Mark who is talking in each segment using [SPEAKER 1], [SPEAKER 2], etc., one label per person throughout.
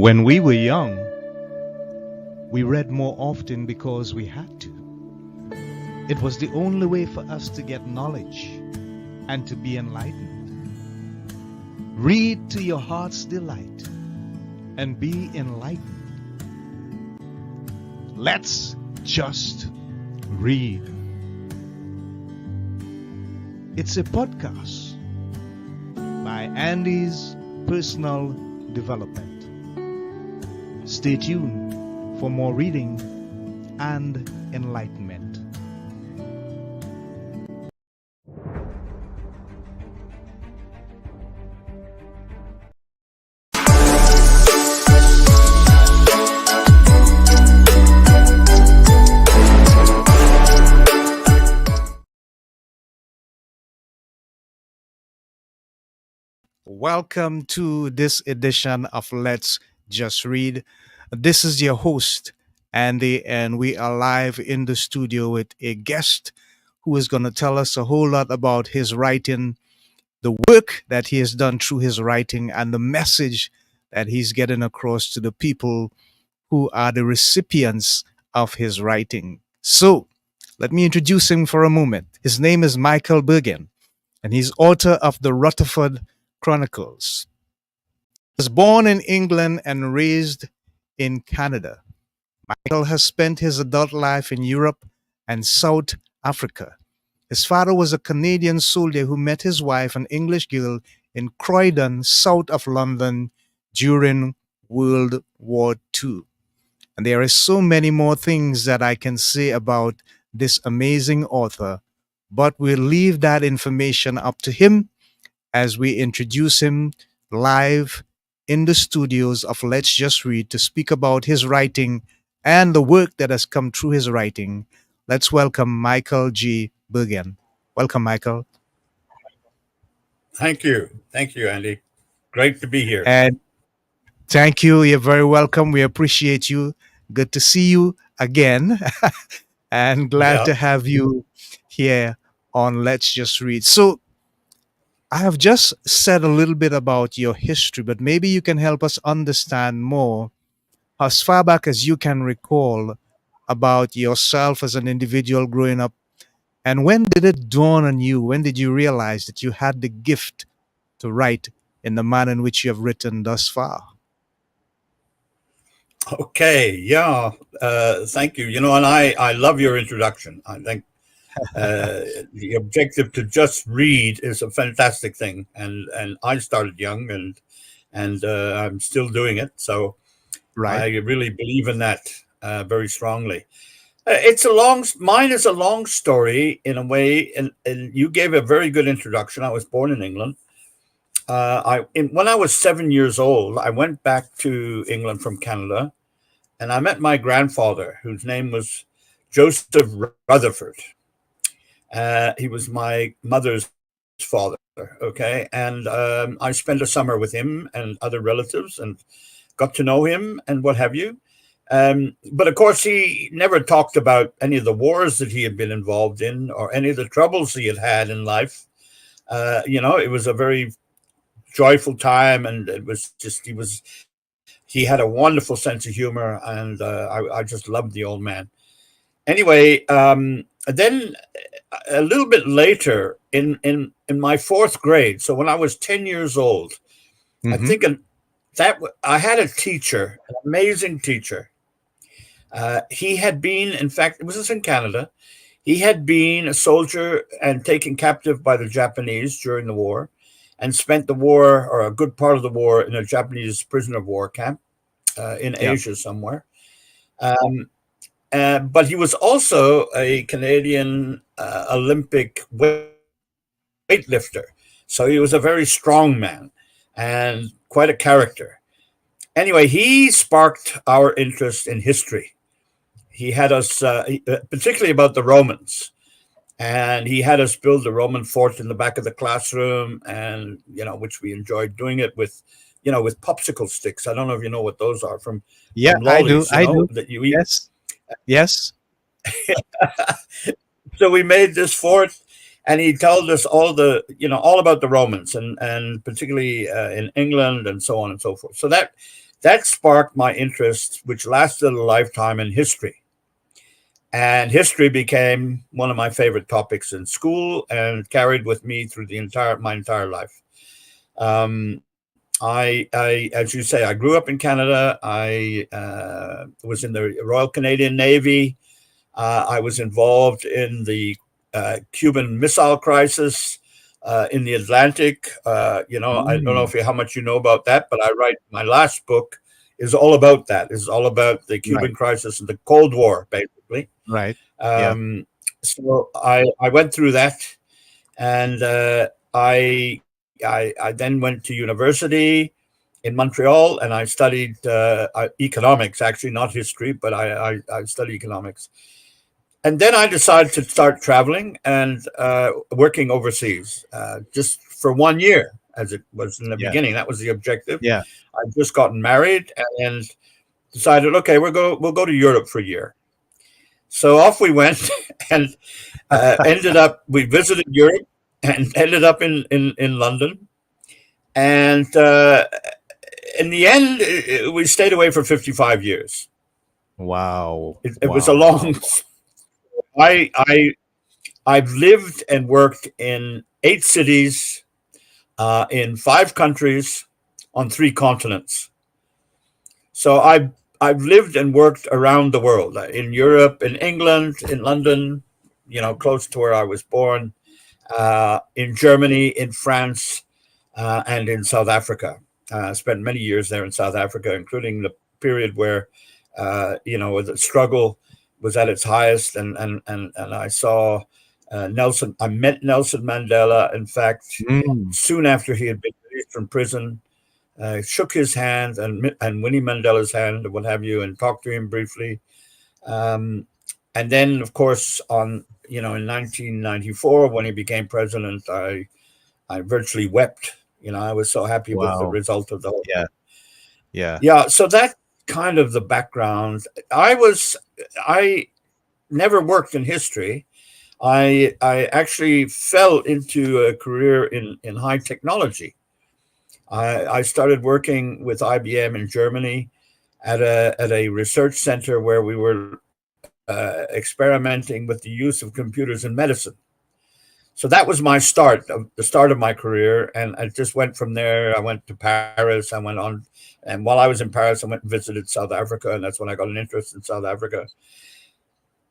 [SPEAKER 1] When we were young, we read more often because we had to. It was the only way for us to get knowledge and to be enlightened. Read to your heart's delight and be enlightened. Let's just read. It's a podcast by Andy's Personal Development. Stay tuned for more reading and enlightenment. Welcome to this edition of Let's Just Read. This is your host, Andy, and we are live in the studio with a guest who is going to tell us a whole lot about his writing, the work that he has done through his writing, and the message that he's getting across to the people who are the recipients of his writing. So, let me introduce him for a moment. His name is Michael Bergen, and he's author of the Rutherford Chronicles. He was born in England and raised in Canada. Michael has spent his adult life in Europe and South Africa. His father was a Canadian soldier who met his wife, an English girl, in Croydon, south of London, during World War II. And there are so many more things that I can say about this amazing author, but we'll leave that information up to him as we introduce him live in the studios of Let's Just Read to speak about his writing and the work that has come through his writing. Let's welcome Michael G. Bergen. Welcome, Michael.
[SPEAKER 2] Thank you. Thank you, Andy. Great to be here.
[SPEAKER 1] And thank you. You're very welcome. We appreciate you. Good to see you again. And glad to have you here on Let's Just Read. So, I have just said a little bit about your history, but maybe you can help us understand more, as far back as you can recall, about yourself as an individual growing up. And when did it dawn on you? When did you realize that you had the gift to write in the manner in which you have written thus far?
[SPEAKER 2] Okay. Yeah. Thank you. And I love your introduction. I think the objective to just read is a fantastic thing. And I started young and I'm still doing it. So I really believe in that very strongly. Mine is a long story in a way. And you gave a very good introduction. I was born in England. When I was 7 years old, I went back to England from Canada, and I met my grandfather, whose name was Joseph Rutherford. He was my mother's father. Okay, and I spent a summer with him and other relatives, and got to know him and what have you. But of course, he never talked about any of the wars that he had been involved in or any of the troubles he had had in life. It was a very joyful time, and it was just he had a wonderful sense of humor, and I just loved the old man. Anyway, then a little bit later in my fourth grade, so when I was 10 years old, I think that I had a teacher, an amazing teacher. He had been, in fact, it was in Canada. He had been a soldier and taken captive by the Japanese during the war, and spent the war, or a good part of the war, in a Japanese prisoner of war camp in Asia somewhere. But he was also a Canadian Olympic weightlifter. So he was a very strong man and quite a character. Anyway, he sparked our interest in history. He had us, particularly about the Romans. And he had us build a Roman fort in the back of the classroom, and which we enjoyed doing it with popsicle sticks. I don't know if you know what those are from lollies,
[SPEAKER 1] I do.
[SPEAKER 2] That you eat.
[SPEAKER 1] Yes.
[SPEAKER 2] So we made this fort, and he told us all about the Romans and particularly in England and so on and so forth. So that that sparked my interest, which lasted a lifetime, in history. And history became one of my favorite topics in school and carried with me through my entire life. As you say, I grew up in Canada. I was in the Royal Canadian Navy. I was involved in the Cuban Missile Crisis in the Atlantic. I don't know
[SPEAKER 1] Mm.
[SPEAKER 2] if how much you know about that, but I write my last book is all about that. Is all about the
[SPEAKER 1] Right.
[SPEAKER 2] Cuban crisis and the Cold War, basically.
[SPEAKER 1] Right. Yeah.
[SPEAKER 2] Um, so I went through that, and I then went to university in Montreal, and I studied economics, actually not history, but I studied economics. And then I decided to start traveling and working overseas, just for 1 year, as it was in the
[SPEAKER 1] Yeah.
[SPEAKER 2] beginning. That was the objective.
[SPEAKER 1] Yeah.
[SPEAKER 2] I'd just gotten married and decided, okay, we'll go to Europe for a year. So off we went, and we visited Europe and ended up in London. And in the end, we stayed away for 55 years.
[SPEAKER 1] Wow.
[SPEAKER 2] It was a
[SPEAKER 1] Wow. Wow.
[SPEAKER 2] long. I I I've lived and worked in 8 cities, in 5 countries, on 3 continents. So I've lived and worked around the world, in Europe, in England, in London, close to where I was born, in Germany, in France, and in South Africa. Spent many years there in South Africa, including the period where, the struggle was at its highest, and I saw Nelson. I met Nelson Mandela. In fact,
[SPEAKER 1] Mm.
[SPEAKER 2] soon after he had been released from prison, shook his hand and Winnie Mandela's hand, and what have you, and talked to him briefly. Um, and then, of course, in 1994, when he became president, I virtually wept. I was so happy with the
[SPEAKER 1] Wow.
[SPEAKER 2] result of the whole.
[SPEAKER 1] Yeah. Yeah.
[SPEAKER 2] Yeah, so that kind of the background. I never worked in history. I actually fell into a career in high technology. I started working with IBM in Germany at a research center where we were experimenting with the use of computers in medicine. So that was the start of my career, and I just went from there. I went to Paris. I went on, and while I was in Paris, I went and visited South Africa, and that's when I got an interest in South Africa.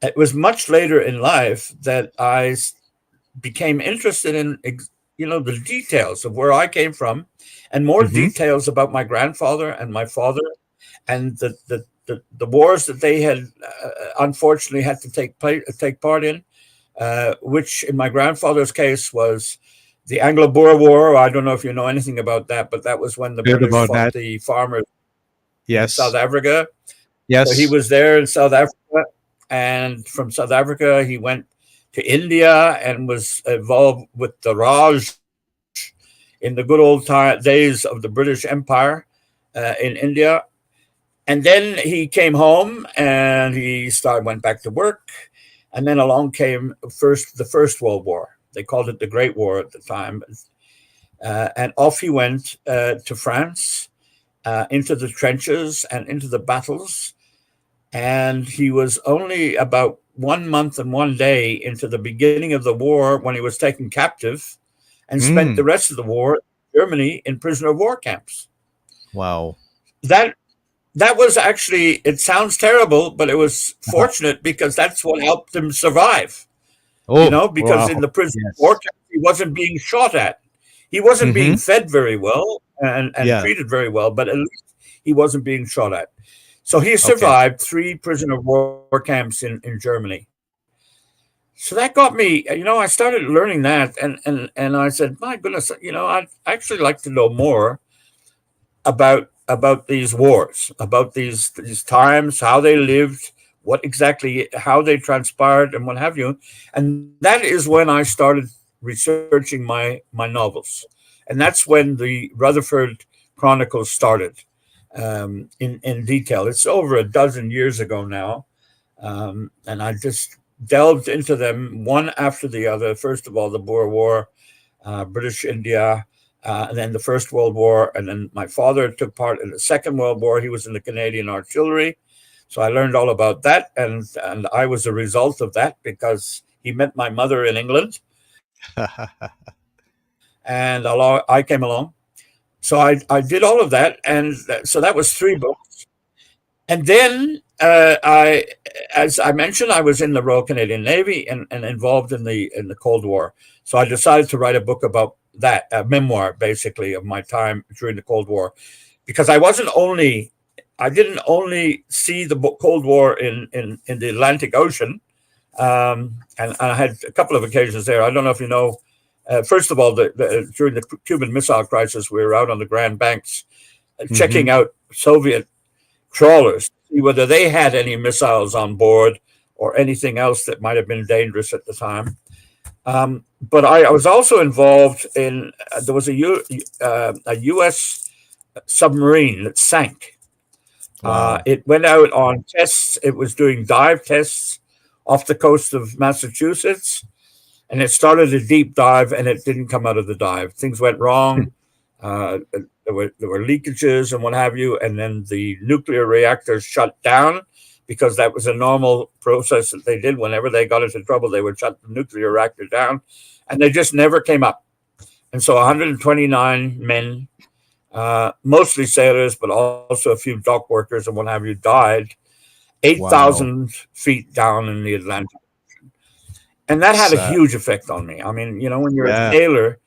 [SPEAKER 2] It was much later in life that became interested in the details of where I came from, and more
[SPEAKER 1] Mm-hmm.
[SPEAKER 2] details about my grandfather and my father, and the wars that they had unfortunately had to take part in, which in my grandfather's case was the Anglo-Boer War. I don't know if you know anything about that, but that was when the
[SPEAKER 1] Heard
[SPEAKER 2] British
[SPEAKER 1] about
[SPEAKER 2] fought
[SPEAKER 1] that.
[SPEAKER 2] the farmers in South
[SPEAKER 1] Yes.
[SPEAKER 2] Africa. So he
[SPEAKER 1] Yes.
[SPEAKER 2] was there in South Africa, and from South Africa he went to India and was involved with the Raj in the good old days of the British Empire in India. And then he came home and went back to work. And then along came the First World War. They called it the Great War at the time. And off he went to France, into the trenches and into the battles. And he was only about 1 month and 1 day into the beginning of the war when he was taken captive and spent the
[SPEAKER 1] Mm.
[SPEAKER 2] rest of the war in Germany in prisoner of war camps.
[SPEAKER 1] Wow.
[SPEAKER 2] That that was actually, it sounds terrible, but it was
[SPEAKER 1] Uh-huh.
[SPEAKER 2] fortunate because that's what helped him survive.
[SPEAKER 1] Oh,
[SPEAKER 2] Because in
[SPEAKER 1] wow.
[SPEAKER 2] the prison of war
[SPEAKER 1] Yes.
[SPEAKER 2] camp, he wasn't being shot at. He wasn't
[SPEAKER 1] Mm-hmm.
[SPEAKER 2] being fed very well and
[SPEAKER 1] Yeah.
[SPEAKER 2] treated very well, but at least he wasn't being shot at. So he
[SPEAKER 1] Okay.
[SPEAKER 2] survived 3 prisoner of war camps in Germany. So that got me, I started learning that, and I said, my goodness, I'd actually like to know more about these wars, about these times, how they lived, what exactly, how they transpired, and what have you. And that is when I started researching my novels, and that's when the Rutherford Chronicles started, in detail. It's over a dozen years ago now, and I just delved into them one after the other. First of all, the Boer War, British India, and then the First World War, and then my father took part in the Second World War. He was in the Canadian Artillery, so I learned all about that, and I was a result of that because he met my mother in England, and I came along. So I did all of that, and so that was 3 books. And then as I mentioned, I was in the Royal Canadian Navy and involved in the Cold War. So I decided to write a book about that, a memoir basically of my time during the Cold War, because I didn't only see the Cold War in the Atlantic Ocean, and I had a couple of occasions there. I don't know if you know. First of all, during the Cuban Missile Crisis, we were out on the Grand Banks checking
[SPEAKER 1] Hmm.
[SPEAKER 2] out Soviet trawlers, see whether they had any missiles on board or anything else that might have been dangerous at the time. But I was also involved in there was a U.S. submarine that sank.
[SPEAKER 1] Wow.
[SPEAKER 2] It went out on tests. It was doing dive tests off the coast of Massachusetts, and it started a deep dive, and it didn't come out of the dive. Things went wrong. There were leakages and what have you, and then the nuclear reactors shut down because that was a normal process that they did. Whenever they got into trouble, they would shut the nuclear reactor down, and they just never came up. And so 129 men, mostly sailors, but also a few dock workers and what have you, died
[SPEAKER 1] Wow.
[SPEAKER 2] 8,000 feet down in the Atlantic. And that had a
[SPEAKER 1] Sad.
[SPEAKER 2] huge effect on me. I mean, when you're a
[SPEAKER 1] Yeah.
[SPEAKER 2] sailor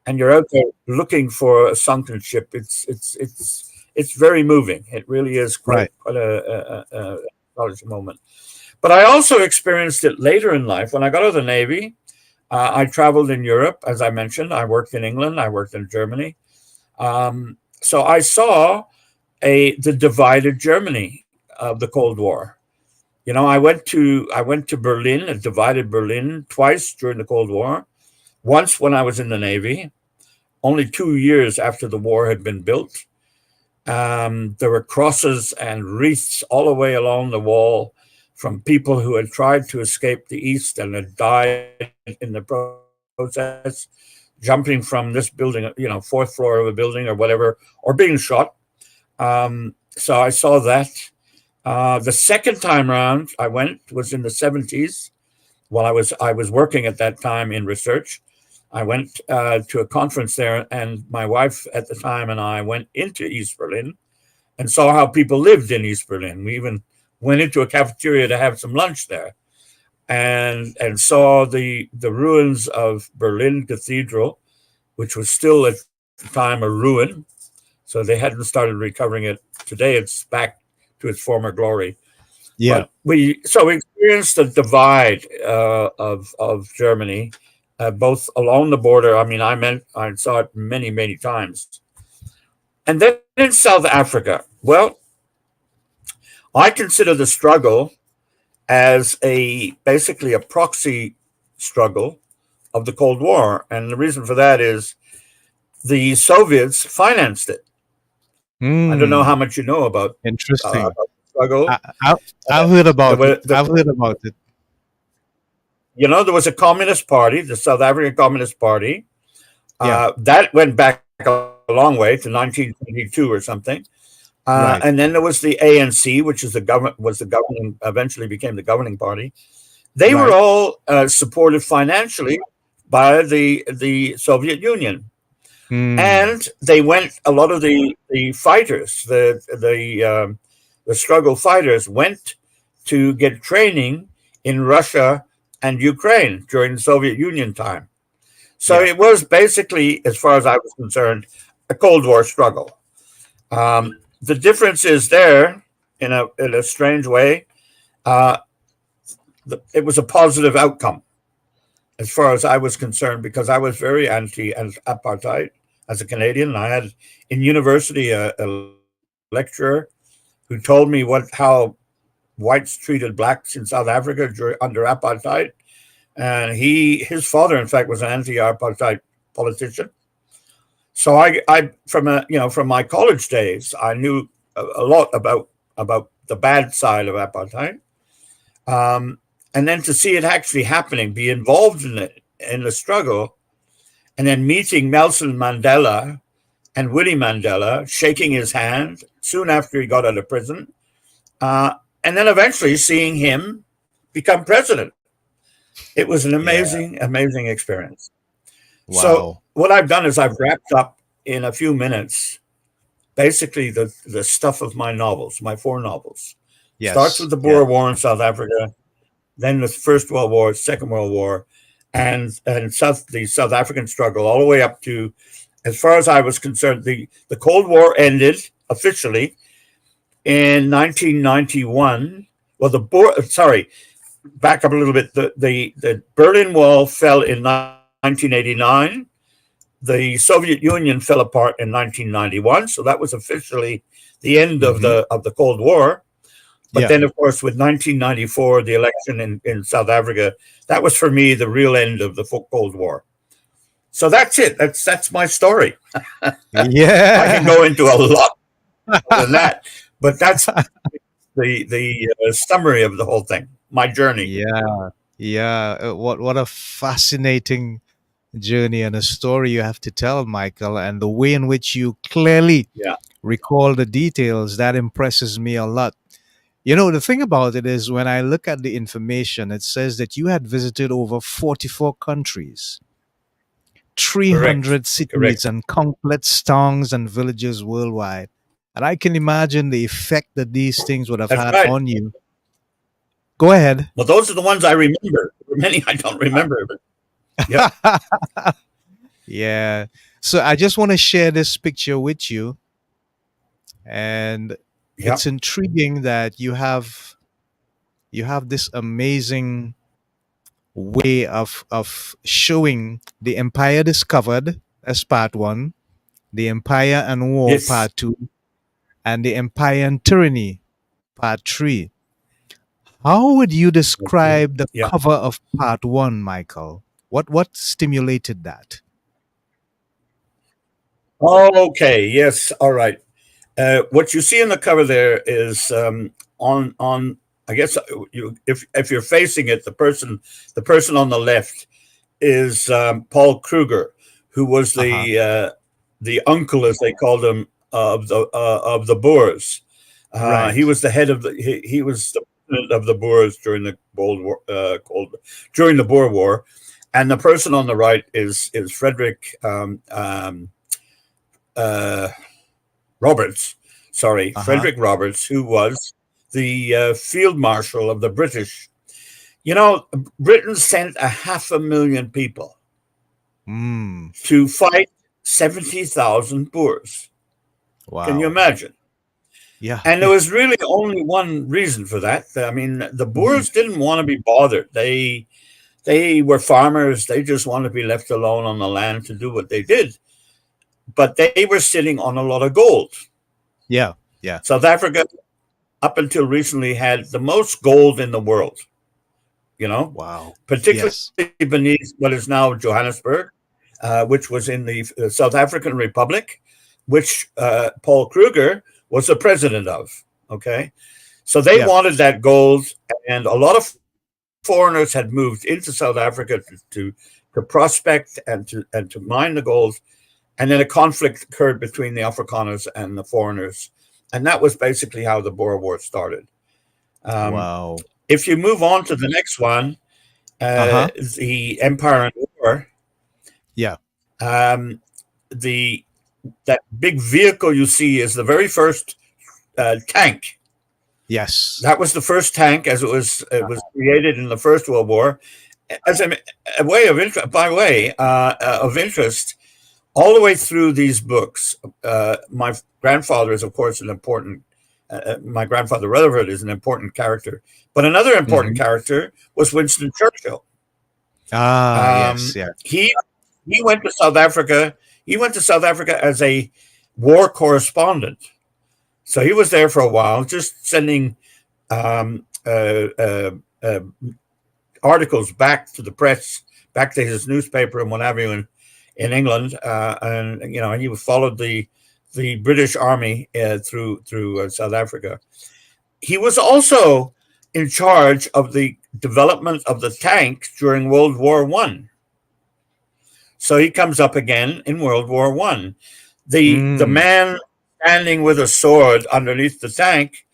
[SPEAKER 2] and you're out there looking for a sunken ship, it's very moving. It really is
[SPEAKER 1] Right.
[SPEAKER 2] quite a college moment. But I also experienced it later in life when I got out of the Navy. I traveled in Europe, as I mentioned. I worked in England. I worked in Germany. So I saw the divided Germany of the Cold War. I went to Berlin, a divided Berlin, twice during the Cold War. Once when I was in the Navy, only 2 years after the war had been built. There were crosses and wreaths all the way along the wall from people who had tried to escape the East and had died in the process, jumping from this building, fourth floor of a building or whatever, or being shot. So I saw that. The second time around I went was in the 70s. While I was working at that time in research. I went to a conference there, and my wife at the time and I went into East Berlin and saw how people lived in East Berlin. We even went into a cafeteria to have some lunch there, and saw the ruins of Berlin Cathedral, which was still at the time a ruin. So they hadn't started recovering it. Today it's back to its former glory.
[SPEAKER 1] Yeah.
[SPEAKER 2] But we experienced the divide of Germany, both along the border. I mean, I saw it many times, and then in South Africa. Well, I consider the struggle as basically a proxy struggle of the Cold War, and the reason for that is the Soviets financed it. I don't know how
[SPEAKER 1] Hmm.
[SPEAKER 2] much you know
[SPEAKER 1] Interesting.
[SPEAKER 2] about the struggle.
[SPEAKER 1] I, I
[SPEAKER 2] Uh,
[SPEAKER 1] I've heard
[SPEAKER 2] there
[SPEAKER 1] about it.
[SPEAKER 2] were
[SPEAKER 1] I've heard about it.
[SPEAKER 2] there was a communist party, the South African Communist Party,
[SPEAKER 1] Yeah.
[SPEAKER 2] that went back a long way to 1922 or something. And
[SPEAKER 1] Right.
[SPEAKER 2] then there was the ANC, which is the governing, eventually became the governing party. They were
[SPEAKER 1] Right.
[SPEAKER 2] all supported financially by the Soviet Union,
[SPEAKER 1] Hmm.
[SPEAKER 2] and they went. A lot of the fighters, the struggle fighters, went to get training in Russia and Ukraine during the Soviet Union time. So
[SPEAKER 1] Yeah.
[SPEAKER 2] it was basically, as far as I was concerned, a Cold War struggle. The difference is there, in a strange way, uh, it was a positive outcome as far as I was concerned, because I was very anti-apartheid as a Canadian. I had in university a lecturer who told me how whites treated blacks in South Africa under apartheid, and his father, in fact, was an anti-apartheid politician. So from my college days, I knew a lot about the bad side of apartheid, and then to see it actually happening, be involved in it in the struggle, and then meeting Nelson Mandela and Winnie Mandela, shaking his hand soon after he got out of prison, and then eventually seeing him become president. It was an
[SPEAKER 1] Yeah.
[SPEAKER 2] amazing, amazing experience. So
[SPEAKER 1] Wow.
[SPEAKER 2] what I've done is I've wrapped up in a few minutes basically the stuff of my novels, my 4 novels. Starts with
[SPEAKER 1] Yes.
[SPEAKER 2] the
[SPEAKER 1] Yeah.
[SPEAKER 2] Boer War in South Africa, then the First World War, Second World War, and the South African struggle, all the way up to, as far as I was concerned, the Cold War ended officially in 1991. Well, back up a little bit. The Berlin Wall fell in 1989. The Soviet Union fell apart in 1991, so that was officially the end of
[SPEAKER 1] Hmm.
[SPEAKER 2] the Cold War. But
[SPEAKER 1] Yeah.
[SPEAKER 2] then, of course, with 1994, the election in South Africa, that was for me the real end of the Cold War. So that's it. That's my story. I can
[SPEAKER 1] Yeah.
[SPEAKER 2] go into a lot more than that, but that's the summary of the whole thing. My journey.
[SPEAKER 1] Yeah. Yeah. What a fascinating journey and a story you have to tell, Michael, and the way in which you clearly
[SPEAKER 2] Yeah,
[SPEAKER 1] recall the details, that impresses me a lot. You know, the thing about it is when I look at the information, it says that you had visited over 44 countries,
[SPEAKER 2] correct,
[SPEAKER 1] 300 cities,
[SPEAKER 2] correct.
[SPEAKER 1] and countless towns and villages worldwide. And I can imagine the effect that these things would have
[SPEAKER 2] That's
[SPEAKER 1] had
[SPEAKER 2] right.
[SPEAKER 1] on you. Go ahead.
[SPEAKER 2] Well, those are the ones I remember. Many I don't remember. But yep,
[SPEAKER 1] Yeah. So I just want to share this picture with you. And it's
[SPEAKER 2] yep,
[SPEAKER 1] intriguing that you have this amazing way of showing the empire discovered as part one, the empire and war
[SPEAKER 2] yes.
[SPEAKER 1] part two, and the empire and tyranny part three. How would you
[SPEAKER 2] Okay.
[SPEAKER 1] describe the
[SPEAKER 2] Yeah.
[SPEAKER 1] cover of part one, Michael? What stimulated that?
[SPEAKER 2] Okay. Yes. All right. What you see in the cover there is on. I guess if you're facing it, the person on the left is Paul Kruger, who was
[SPEAKER 1] Uh huh.
[SPEAKER 2] the uncle, as they called him, of the Boers. He
[SPEAKER 1] Right.
[SPEAKER 2] was the head of he was the president of the Boers during the during the Boer War, and the person on the right is Frederick uh, Roberts. Sorry,
[SPEAKER 1] Uh huh.
[SPEAKER 2] Frederick Roberts, who was the field marshal of the British. You know, Britain sent 500,000 people
[SPEAKER 1] Mm.
[SPEAKER 2] to fight 70,000 Boers. Can you
[SPEAKER 1] Wow.
[SPEAKER 2] imagine?
[SPEAKER 1] Yeah.
[SPEAKER 2] And there
[SPEAKER 1] Yeah.
[SPEAKER 2] was really only one reason for that. I mean, the
[SPEAKER 1] Hmm.
[SPEAKER 2] Boers didn't want to be bothered. They were farmers. They just wanted to be left alone on the land to do what they did. But they were sitting on a lot of gold.
[SPEAKER 1] Yeah. Yeah.
[SPEAKER 2] South Africa, up until recently, had the most gold in the world. You know,
[SPEAKER 1] Wow.
[SPEAKER 2] particularly
[SPEAKER 1] Yes.
[SPEAKER 2] beneath what is now Johannesburg, which was in the South African Republic, which Paul Kruger was the president of. Okay, so they
[SPEAKER 1] Yeah.
[SPEAKER 2] wanted that gold, and a lot of foreigners had moved into South Africa to prospect and to mine the gold, and then a conflict occurred between the Afrikaners and the foreigners, and that was basically how the Boer War started. Um,
[SPEAKER 1] Wow.
[SPEAKER 2] if you move on to the next one,
[SPEAKER 1] Uh huh.
[SPEAKER 2] the Empire and War,
[SPEAKER 1] Yeah.
[SPEAKER 2] um, the that big vehicle you see is the very first tank.
[SPEAKER 1] Yes.
[SPEAKER 2] That was the first tank, as it was created in the First World War. As a way of interest, by way of interest, all the way through these books. My grandfather is, of course, an important. My grandfather Rutherford is an important character, but another important
[SPEAKER 1] Hmm.
[SPEAKER 2] character was Winston Churchill.
[SPEAKER 1] Ah. Yes.
[SPEAKER 2] Um,
[SPEAKER 1] Yeah.
[SPEAKER 2] he he went to South Africa. He went to South Africa as a war correspondent. So he was there for a while, just sending um, uh, uh, uh, articles back to the press, back to his newspaper and what have you in England, and he followed the British Army through South Africa. He was also in charge of the development of the tank during World War One. So he comes up again in World War One. The
[SPEAKER 1] Mm.
[SPEAKER 2] man standing with a sword underneath the tank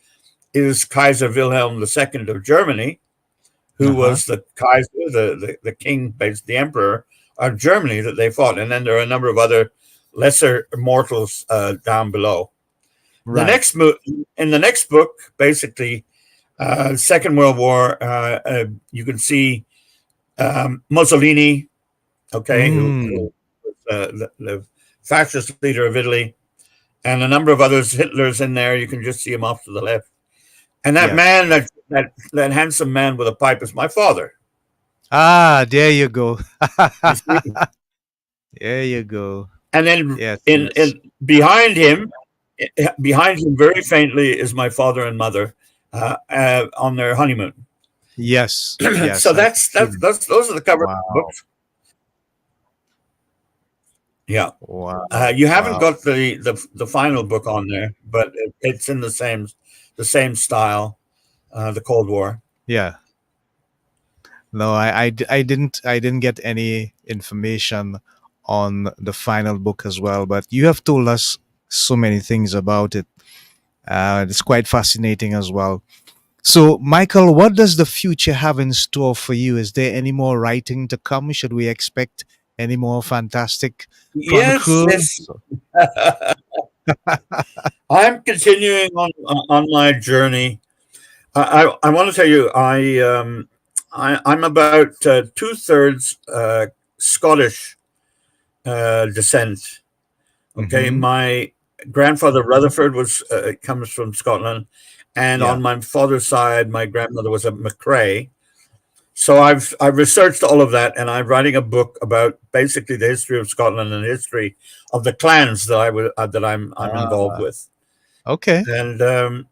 [SPEAKER 2] is Kaiser Wilhelm II of Germany, who
[SPEAKER 1] Uh-huh.
[SPEAKER 2] was the Kaiser, the king, based the emperor of Germany that they fought. And then there are a number of other lesser mortals down below. The
[SPEAKER 1] Right.
[SPEAKER 2] next in the next book, basically, Second World War, you can see Mussolini, okay,
[SPEAKER 1] Mm.
[SPEAKER 2] who was the fascist leader of Italy, and a number of others. Hitler's in there. You can just see him off to the left. And that
[SPEAKER 1] Yes.
[SPEAKER 2] man, that handsome man with a pipe, is my father.
[SPEAKER 1] Ah, there you go.
[SPEAKER 2] You see,
[SPEAKER 1] There you go.
[SPEAKER 2] and then
[SPEAKER 1] Yes,
[SPEAKER 2] in,
[SPEAKER 1] yes.
[SPEAKER 2] in behind him, very faintly, is my father and mother on their honeymoon.
[SPEAKER 1] Yes,
[SPEAKER 2] So
[SPEAKER 1] yes, I can see them.
[SPEAKER 2] those are the cover
[SPEAKER 1] Wow.
[SPEAKER 2] books. Yeah,
[SPEAKER 1] Wow.
[SPEAKER 2] you haven't
[SPEAKER 1] Wow.
[SPEAKER 2] got the final book on there, but it's in the same style, the Cold War.
[SPEAKER 1] Yeah. No, I didn't get any information on the final book as well, but you have told us so many things about it. It's quite fascinating as well. So, Michael, what does the future have in store for you? Is there any more writing to come? Should we expect any more fantastic
[SPEAKER 2] Yes, yes.
[SPEAKER 1] chronicles?
[SPEAKER 2] I'm continuing on my journey. I want to tell you, I'm about 2/3 Scottish descent. Okay,
[SPEAKER 1] Mm-hmm.
[SPEAKER 2] my grandfather Rutherford was comes from Scotland, and
[SPEAKER 1] Yeah.
[SPEAKER 2] on my father's side, my grandmother was a McRae. So I've researched all of that, and I'm writing a book about basically the history of Scotland and the history of the clans that I'm involved
[SPEAKER 1] Ah,
[SPEAKER 2] with,
[SPEAKER 1] okay.
[SPEAKER 2] and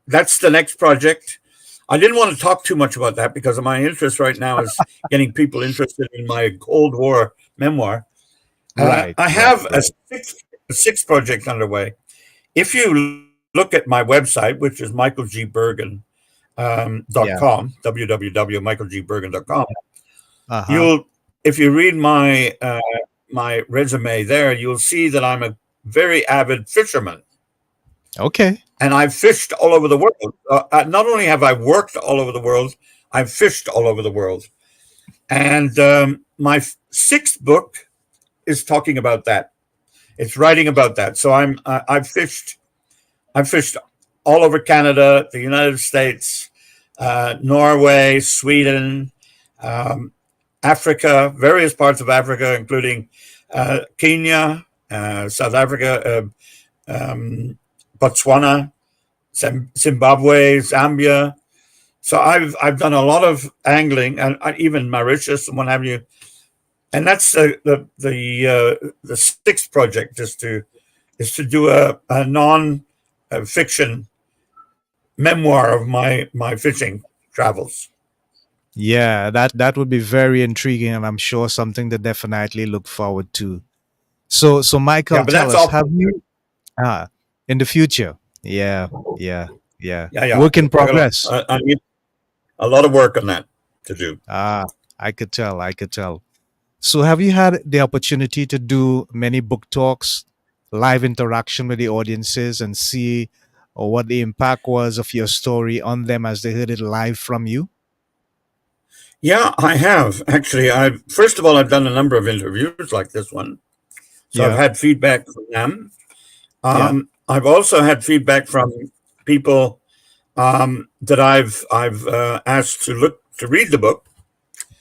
[SPEAKER 2] that's the next project. I didn't want to talk too much about that because my interest right now is getting people interested in my Cold War memoir.
[SPEAKER 1] Right,
[SPEAKER 2] I
[SPEAKER 1] right,
[SPEAKER 2] have
[SPEAKER 1] right.
[SPEAKER 2] a sixth project underway. If you look at my website, which is michaelgbergen dot
[SPEAKER 1] Yeah.
[SPEAKER 2] com, www.michaelgbergen.com,
[SPEAKER 1] Uh-huh.
[SPEAKER 2] you'll if you read my resume there, you'll see that I'm a very avid fisherman,
[SPEAKER 1] Okay.
[SPEAKER 2] and I've fished all over the world. Not only have I worked all over the world, I've fished all over the world. And my sixth book is talking about that. It's writing about that. So I've fished all over Canada, the United States, Norway, Sweden, um, Africa, various parts of Africa, including Kenya, South Africa, Botswana, Zimbabwe, Zambia. So I've done a lot of angling, and even Mauritius and what have you. And that's the sixth project is to do a non fiction memoir of my fishing travels.
[SPEAKER 1] Yeah, that would be very intriguing, and I'm sure something to definitely look forward to. So
[SPEAKER 2] Yeah,
[SPEAKER 1] Michael,
[SPEAKER 2] but
[SPEAKER 1] tell
[SPEAKER 2] that's
[SPEAKER 1] us,
[SPEAKER 2] all.
[SPEAKER 1] have you in the future? Yeah, yeah, yeah.
[SPEAKER 2] Yeah, yeah.
[SPEAKER 1] Work in
[SPEAKER 2] I got
[SPEAKER 1] progress.
[SPEAKER 2] I need a lot of work on that to do.
[SPEAKER 1] Ah, I could tell, I could tell. So have you had the opportunity to do many book talks, live interaction with the audiences, and see what the impact was of your story on them as they heard it live from you?
[SPEAKER 2] Yeah, I have actually. I first of all, I've done a number of interviews like this one, so I've
[SPEAKER 1] Yeah,
[SPEAKER 2] had feedback from them.
[SPEAKER 1] yeah.
[SPEAKER 2] I've also had feedback from people that I've asked to read the book,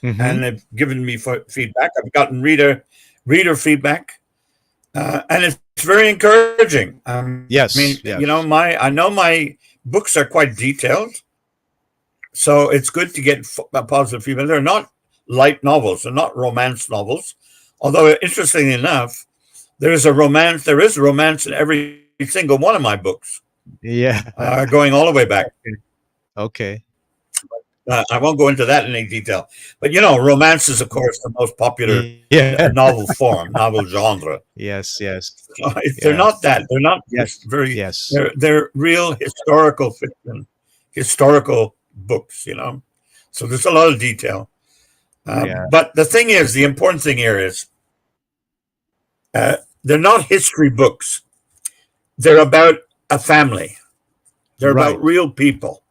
[SPEAKER 1] Mm-hmm.
[SPEAKER 2] and they've given me feedback. I've gotten reader feedback, and it's very encouraging. I mean,
[SPEAKER 1] Yes, yes.
[SPEAKER 2] I know my books are quite detailed, so it's good to get positive feedback. They're not light novels; they're not romance novels. Although, interestingly enough, There is romance in every single one of my books,
[SPEAKER 1] Yeah.
[SPEAKER 2] going all the way back.
[SPEAKER 1] Okay.
[SPEAKER 2] I won't go into that in any detail, but romance is, of course, the most popular
[SPEAKER 1] Yeah.
[SPEAKER 2] novel form, novel genre.
[SPEAKER 1] Yes, yes.
[SPEAKER 2] They're
[SPEAKER 1] Yeah.
[SPEAKER 2] not that. They're not just
[SPEAKER 1] Yes.
[SPEAKER 2] very.
[SPEAKER 1] Yes.
[SPEAKER 2] They're real historical fiction, historical books. So there's a lot of detail.
[SPEAKER 1] Yeah.
[SPEAKER 2] But the thing is, the important thing here is Uh, they're not history books. They're about a family. They're
[SPEAKER 1] Right.
[SPEAKER 2] about real people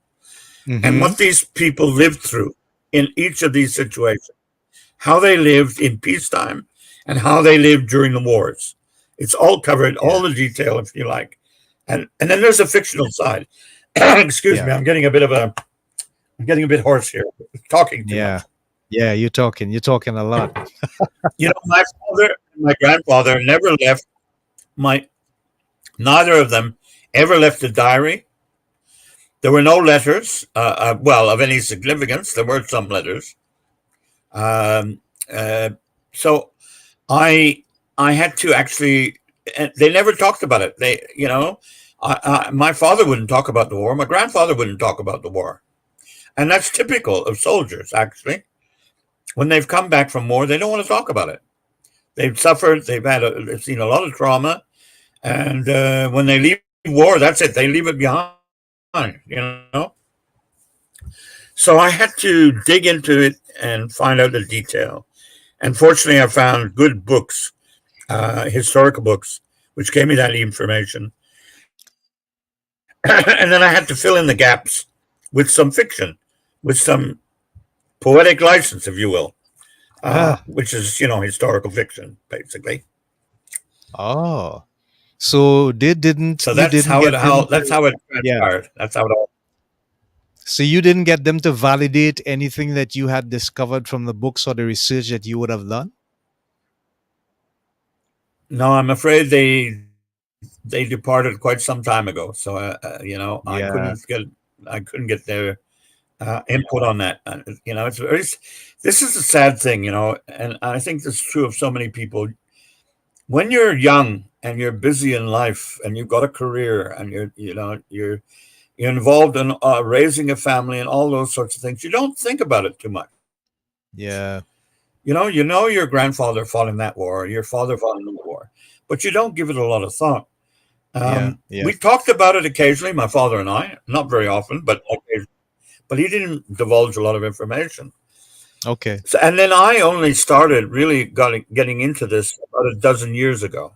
[SPEAKER 2] and
[SPEAKER 1] Mm-hmm.
[SPEAKER 2] what these people lived through in each of these situations, how they lived in peacetime and how they lived during the wars. It's all covered,
[SPEAKER 1] Yeah.
[SPEAKER 2] all the detail, if you like. And then there's a fictional side. Excuse me,
[SPEAKER 1] Yeah.
[SPEAKER 2] I'm getting a bit hoarse here, talking too
[SPEAKER 1] Yeah.
[SPEAKER 2] much.
[SPEAKER 1] Yeah. You're talking a lot.
[SPEAKER 2] You know, my father and my grandfather never left my neither of them ever left a diary. There were no letters, well, of any significance. There were some letters. Um, uh, so I I had to actually. And they never talked about it. My father wouldn't talk about the war. My grandfather wouldn't talk about the war, and that's typical of soldiers. Actually, when they've come back from war, they don't want to talk about it. They've suffered. They've seen a lot of trauma, and when they leave war, that's it. They leave it behind. You know. So I had to dig into it and find out the detail. And fortunately, I found good books, historical books, which gave me that information. And then I had to fill in the gaps with some fiction, with some poetic license, if you will,
[SPEAKER 1] Ah.
[SPEAKER 2] which is, historical fiction, basically.
[SPEAKER 1] Oh. So they didn't.
[SPEAKER 2] So
[SPEAKER 1] You didn't get them
[SPEAKER 2] that's
[SPEAKER 1] to.
[SPEAKER 2] how it
[SPEAKER 1] Yeah.
[SPEAKER 2] transpired. That's how it all.
[SPEAKER 1] So you didn't get them to validate anything that you had discovered from the books or the research that you would have done.
[SPEAKER 2] No, I'm afraid they departed quite some time ago. So
[SPEAKER 1] Yeah.
[SPEAKER 2] I couldn't get their input on that. This is a sad thing, and I think this is true of so many people. When you're young and you're busy in life and you've got a career and you're involved in raising a family and all those sorts of things, you don't think about it too much.
[SPEAKER 1] Yeah.
[SPEAKER 2] You know your grandfather fought in that war, your father fought in the war, but you don't give it a lot of thought.
[SPEAKER 1] Yeah. Yeah.
[SPEAKER 2] We talked about it occasionally, my father and I, not very often, but occasionally, but he didn't divulge a lot of information.
[SPEAKER 1] Okay.
[SPEAKER 2] So, and then I only started really getting into this about a dozen years ago,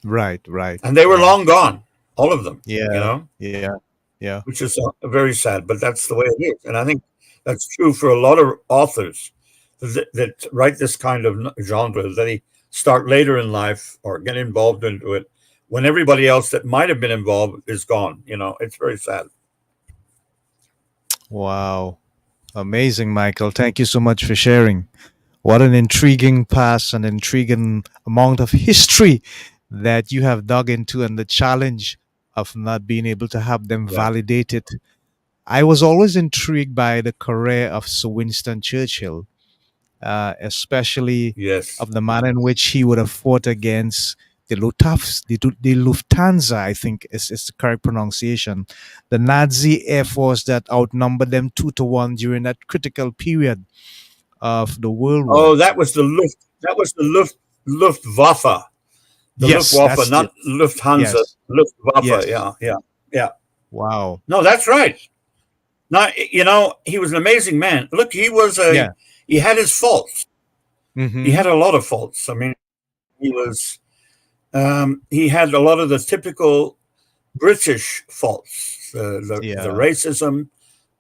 [SPEAKER 1] Right. Right.
[SPEAKER 2] and they were
[SPEAKER 1] Yeah.
[SPEAKER 2] long gone, all of them.
[SPEAKER 1] Yeah. Yeah. Yeah.
[SPEAKER 2] Which is very sad, but that's the way it is, and I think that's true for a lot of authors that write this kind of genre. They start later in life or get involved into it when everybody else that might have been involved is gone. It's very sad.
[SPEAKER 1] Wow. Amazing, Michael. Thank you so much for sharing. What an intriguing past and intriguing amount of history that you have dug into, and the challenge of not being able to have them
[SPEAKER 2] Yeah.
[SPEAKER 1] validated. I was always intrigued by the career of Sir Winston Churchill, especially
[SPEAKER 2] Yes.
[SPEAKER 1] of the manner in which he would have fought against the Lufthansa, I think is the correct pronunciation, the Nazi air force that outnumbered them 2-1 during that critical period of the World
[SPEAKER 2] Oh,
[SPEAKER 1] War.
[SPEAKER 2] that was the Luftwaffe. The
[SPEAKER 1] Yes,
[SPEAKER 2] Luftwaffe,
[SPEAKER 1] that's it.
[SPEAKER 2] not Lufthansa.
[SPEAKER 1] Yes,
[SPEAKER 2] Luftwaffe.
[SPEAKER 1] yes.
[SPEAKER 2] Yeah, yeah, yeah.
[SPEAKER 1] Wow.
[SPEAKER 2] No, that's right. Not, he was an amazing man. Look,
[SPEAKER 1] Yeah.
[SPEAKER 2] he had his faults. He
[SPEAKER 1] Mm-hmm.
[SPEAKER 2] had a lot of faults. I mean, he was, he had a lot of the typical British faults, the
[SPEAKER 1] Yeah.
[SPEAKER 2] racism,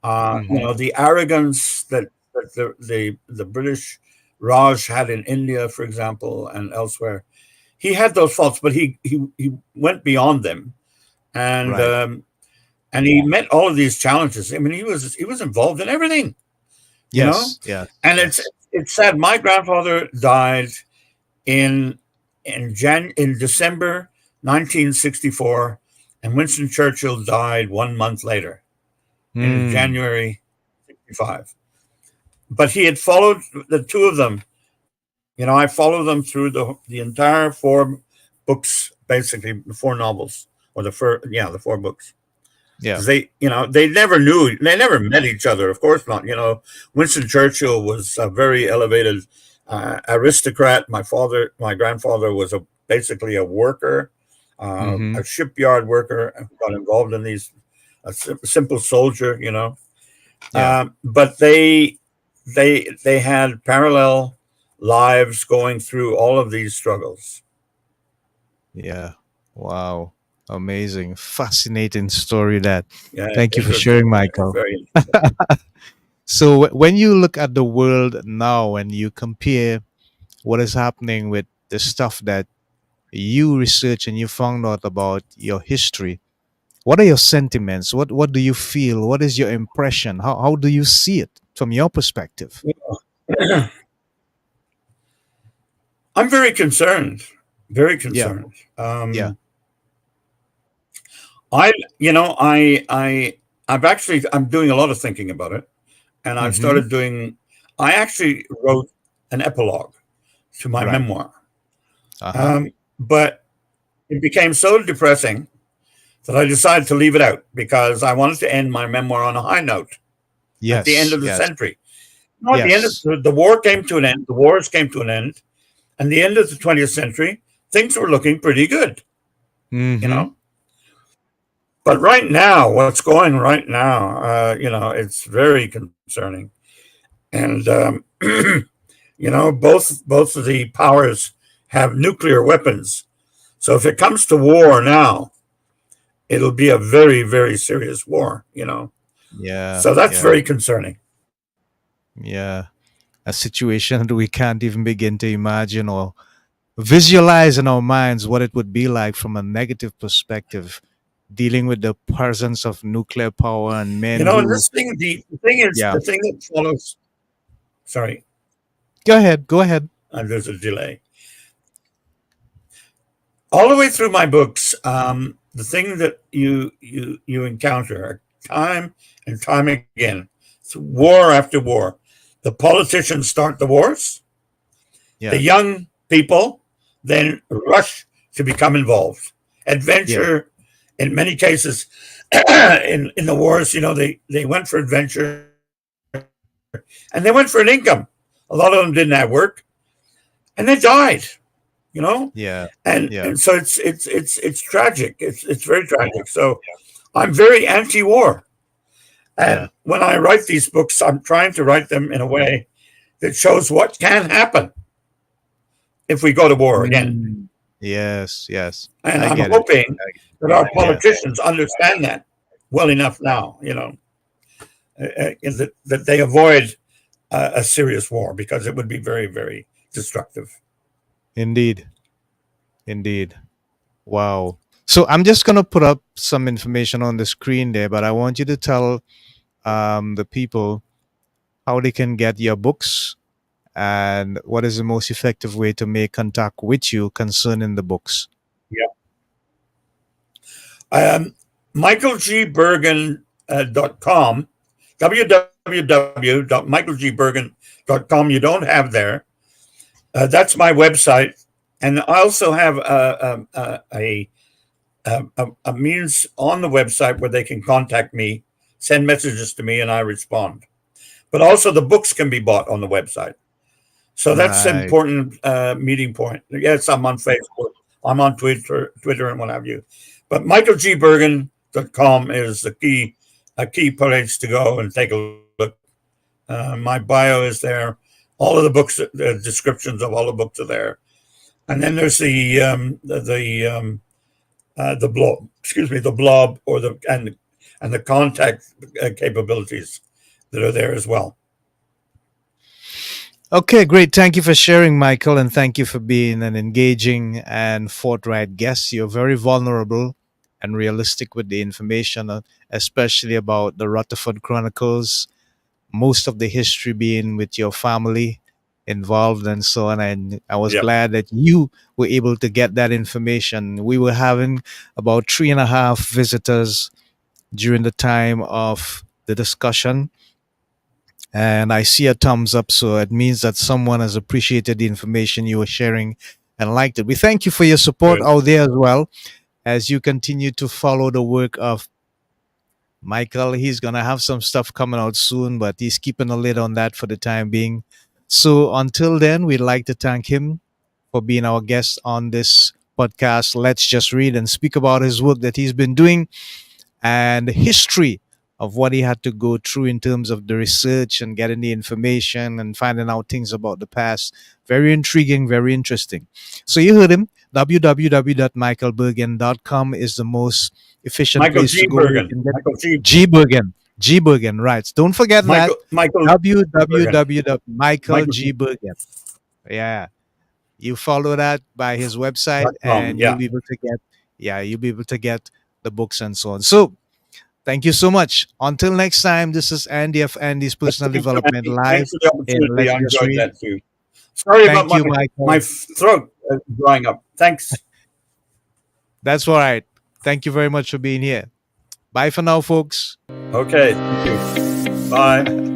[SPEAKER 1] Mm-hmm.
[SPEAKER 2] the arrogance that the British Raj had in India, for example, and elsewhere. He had those faults, but he went beyond them, and
[SPEAKER 1] Right.
[SPEAKER 2] um, and he met all of these challenges. I mean, he was involved in everything, you know.
[SPEAKER 1] Yes. Yes.
[SPEAKER 2] And
[SPEAKER 1] Yes.
[SPEAKER 2] it's sad. My grandfather died in in December 1964, and Winston Churchill died 1 month later in
[SPEAKER 1] Mm.
[SPEAKER 2] January 65. But he had followed the two of them. I followed them through the entire four books, basically the four novels, or the four books.
[SPEAKER 1] Yeah.
[SPEAKER 2] Because they never met each other. Of course not. Winston Churchill was a very elevated aristocrat. My grandfather was basically a worker,
[SPEAKER 1] Mm-hmm.
[SPEAKER 2] a shipyard worker, got involved in these, a simple soldier.
[SPEAKER 1] Yeah.
[SPEAKER 2] But they had parallel lives going through all of these struggles.
[SPEAKER 1] Yeah. Wow. Amazing. Fascinating story that.
[SPEAKER 2] Yeah,
[SPEAKER 1] Thank you for
[SPEAKER 2] interesting.
[SPEAKER 1] sharing, Michael.
[SPEAKER 2] Very interesting.
[SPEAKER 1] So when you look at the world now and you compare what is happening with the stuff that you research and you found out about your history, what are your sentiments? What do you feel? What is your impression? How do you see it from your perspective?
[SPEAKER 2] I'm very concerned. Very
[SPEAKER 1] Yeah.
[SPEAKER 2] concerned.
[SPEAKER 1] Yeah.
[SPEAKER 2] I, you know, I'm doing a lot of thinking about it, and I've
[SPEAKER 1] Mm-hmm.
[SPEAKER 2] started doing. I actually wrote an epilogue to my
[SPEAKER 1] Right.
[SPEAKER 2] memoir,
[SPEAKER 1] Uh-huh.
[SPEAKER 2] but it became so depressing that I decided to leave it out because I wanted to end my memoir on a high note at the end
[SPEAKER 1] Yes.
[SPEAKER 2] of the
[SPEAKER 1] Yes.
[SPEAKER 2] century. No, at the end of
[SPEAKER 1] Yes.
[SPEAKER 2] the war came to an end. The wars came to an end, and the end of the 20th century, things were looking pretty good. You
[SPEAKER 1] Mm-hmm.
[SPEAKER 2] know, but right now, what's going right now, it's very concerning, and both of the powers have nuclear weapons. So if it comes to war now, it'll be a very, very serious war.
[SPEAKER 1] Yeah.
[SPEAKER 2] So that's
[SPEAKER 1] Yeah.
[SPEAKER 2] very concerning.
[SPEAKER 1] Yeah. A situation that we can't even begin to imagine or visualize in our minds what it would be like from a negative perspective, dealing with the presence of nuclear power and men
[SPEAKER 2] And
[SPEAKER 1] who,
[SPEAKER 2] this thing, the thing is,
[SPEAKER 1] yeah.
[SPEAKER 2] the thing that follows. Sorry,
[SPEAKER 1] Go ahead. Go ahead.
[SPEAKER 2] there's a delay. All the way through my books, the thing that you encounter time and time again, war after war, the politicians start the wars. The
[SPEAKER 1] Yeah.
[SPEAKER 2] young people then rush to become involved.
[SPEAKER 1] Yeah.
[SPEAKER 2] Adventure, in many cases, in the wars, they went for adventure and they went for an income. A lot of them didn't have work, and they died. You know,
[SPEAKER 1] Yeah.
[SPEAKER 2] and
[SPEAKER 1] Yeah.
[SPEAKER 2] so it's tragic. It's very tragic. So I'm very anti-war,
[SPEAKER 1] Yeah.
[SPEAKER 2] and when I write these books, I'm trying to write them in a way that shows what can happen if we go to war again.
[SPEAKER 1] Mm. Yes. Yes.
[SPEAKER 2] And
[SPEAKER 1] I
[SPEAKER 2] I'm
[SPEAKER 1] get it.
[SPEAKER 2] hoping that our
[SPEAKER 1] Yeah.
[SPEAKER 2] politicians understand that well enough now, that they avoid a serious war because it would be very, very destructive.
[SPEAKER 1] Indeed. Indeed. Wow. So I'm just going to put up some information on the screen there, but I want you to tell the people how they can get your books and what is the most effective way to make contact with you concerning the books.
[SPEAKER 2] Yeah. MichaelGBergen.com, www.michaelgbergen.com. You don't have there. That's my website. And I also have a means on the website where they can contact me, send messages to me, and I respond. But also the books can be bought on the website. So that's an
[SPEAKER 1] Right.
[SPEAKER 2] important meeting point. Yes, I'm on Facebook. I'm on Twitter and what have you. But michaelgbergen.com is a key place to go and take a look. My bio is there. All of the books, the descriptions of all the books are there. And then there's the blob, excuse me, the blob or and the contact capabilities that are there as well.
[SPEAKER 1] Okay, great. Thank you for sharing, Michael, and thank you for being an engaging and forthright guest. You're very vulnerable and realistic with the information, especially about the Rutherford Chronicles, most of the history being with your family involved and so on. And I was
[SPEAKER 2] Yep.
[SPEAKER 1] glad that you were able to get that information. We were having about 3.5 visitors during the time of the discussion, and I see a thumbs up, so it means that someone has appreciated the information you were sharing and liked it. We thank you for your support
[SPEAKER 2] Good.
[SPEAKER 1] out there as well as you continue to follow the work of Michael. He's gonna have some stuff coming out soon, but he's keeping a lid on that for the time being. So until then, we'd like to thank him for being our guest on this podcast. Let's just read and speak about his work that he's been doing and the history of what he had to go through in terms of the research and getting the information and finding out things about the past. Very intriguing, very interesting. So you heard him. www.michaelbergen.com is the most efficient
[SPEAKER 2] Michael
[SPEAKER 1] place to
[SPEAKER 2] G.
[SPEAKER 1] go. You
[SPEAKER 2] Bergen.
[SPEAKER 1] can get
[SPEAKER 2] Michael G.
[SPEAKER 1] G Bergen. G Bergen, right. Don't forget that.
[SPEAKER 2] Michael Bergen. Michael G.
[SPEAKER 1] www.michaelgbergen. Yeah. You follow that by his website
[SPEAKER 2] .com.
[SPEAKER 1] and you'll
[SPEAKER 2] Yeah.
[SPEAKER 1] be able to get, yeah, you'll be able to get the books and so on. So thank you so much. Until next time, this is Andy of Andy's Personal
[SPEAKER 2] Thanks,
[SPEAKER 1] Development
[SPEAKER 2] Andy.
[SPEAKER 1] Live
[SPEAKER 2] Thanks for the
[SPEAKER 1] in
[SPEAKER 2] opportunity.
[SPEAKER 1] Let's
[SPEAKER 2] I
[SPEAKER 1] Just
[SPEAKER 2] enjoyed
[SPEAKER 1] Read.
[SPEAKER 2] that too. Sorry about
[SPEAKER 1] Thank you,
[SPEAKER 2] my
[SPEAKER 1] Michael.
[SPEAKER 2] throat drying up. Thanks.
[SPEAKER 1] That's all right. Thank you very much for being here. Bye for now, folks.
[SPEAKER 2] Okay. Thank you. Bye.